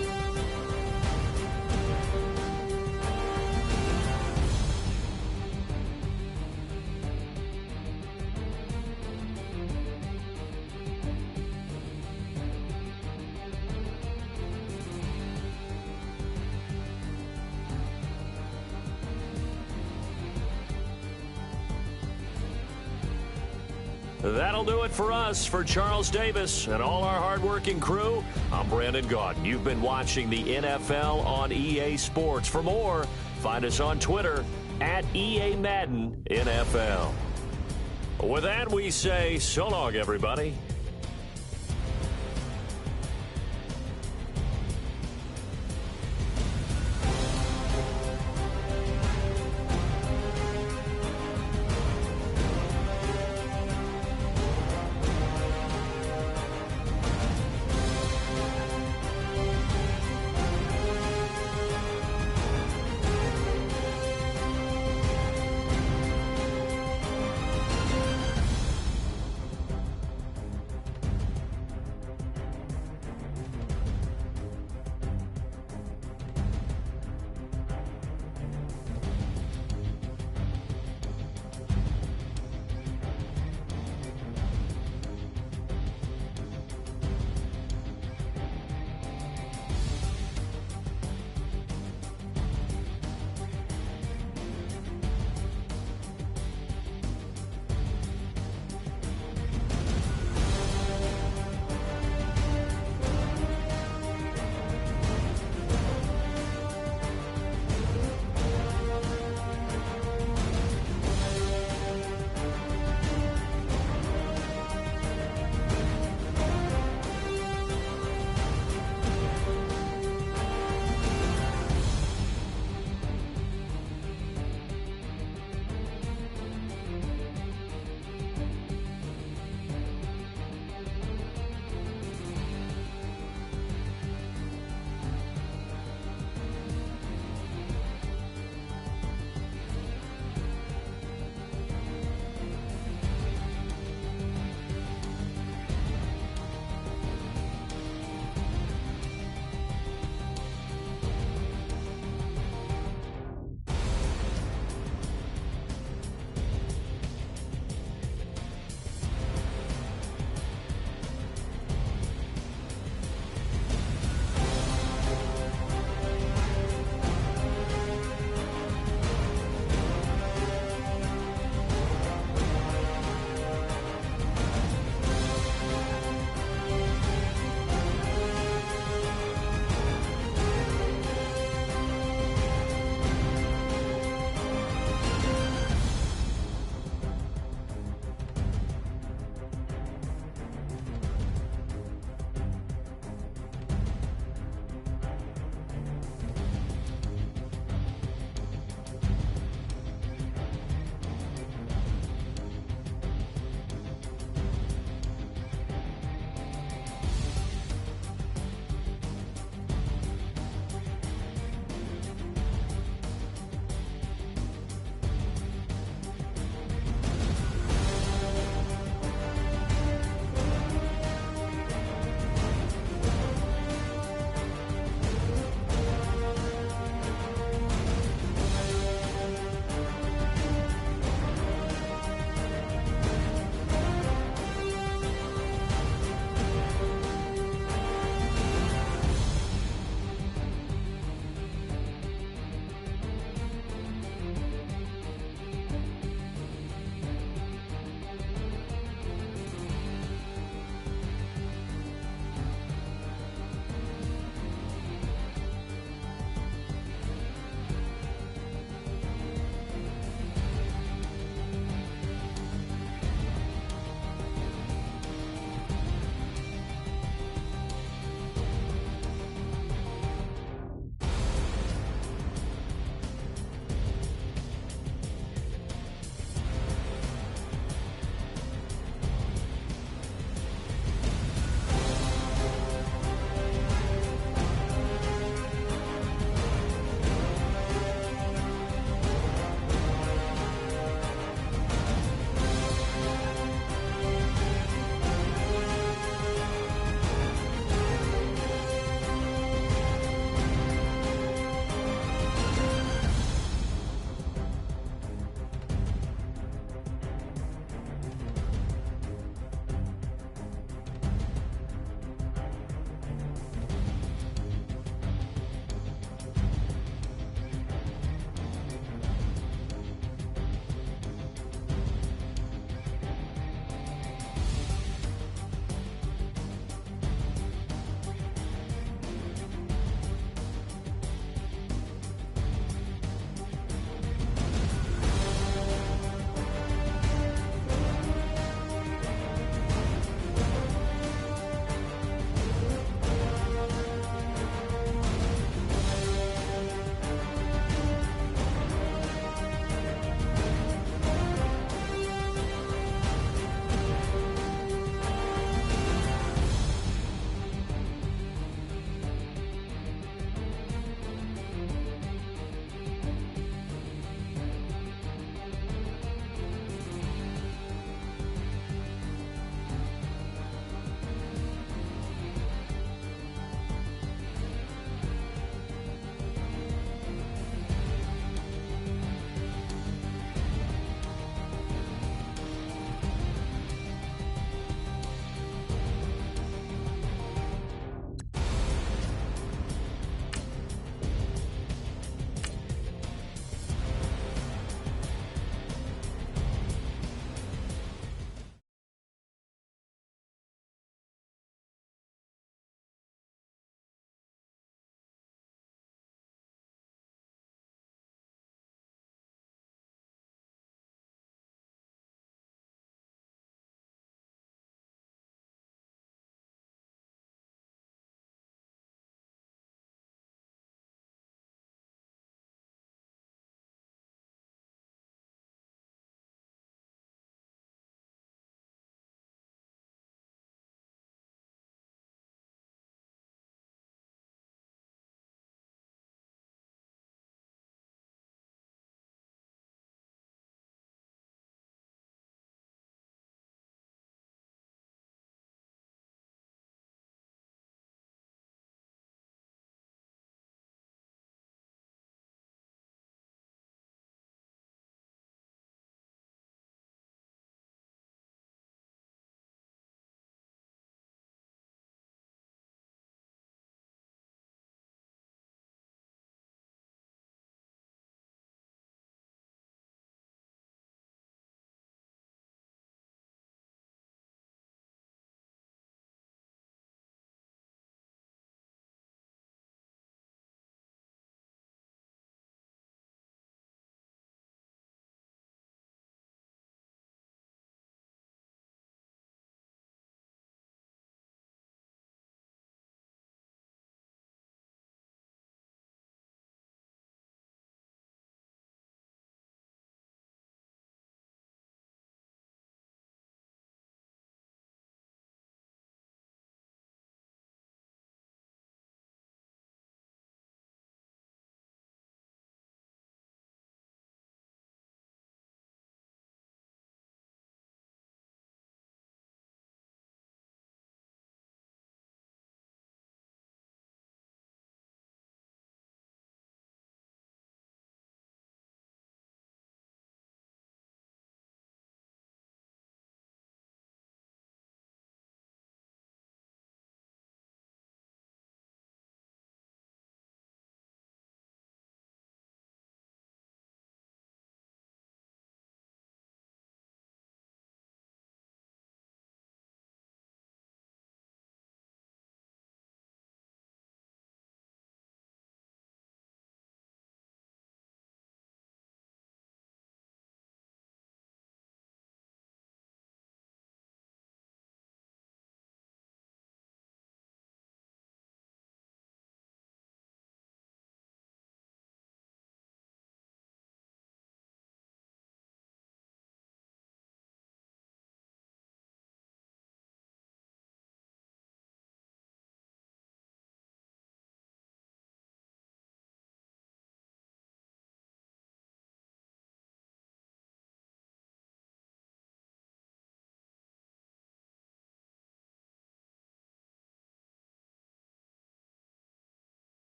That'll do it for us. For Charles Davis and all our hardworking crew, I'm Brandon Gaudin. You've been watching the NFL on EA Sports. For more, find us on Twitter at EA Madden NFL. With that, we say so long, everybody.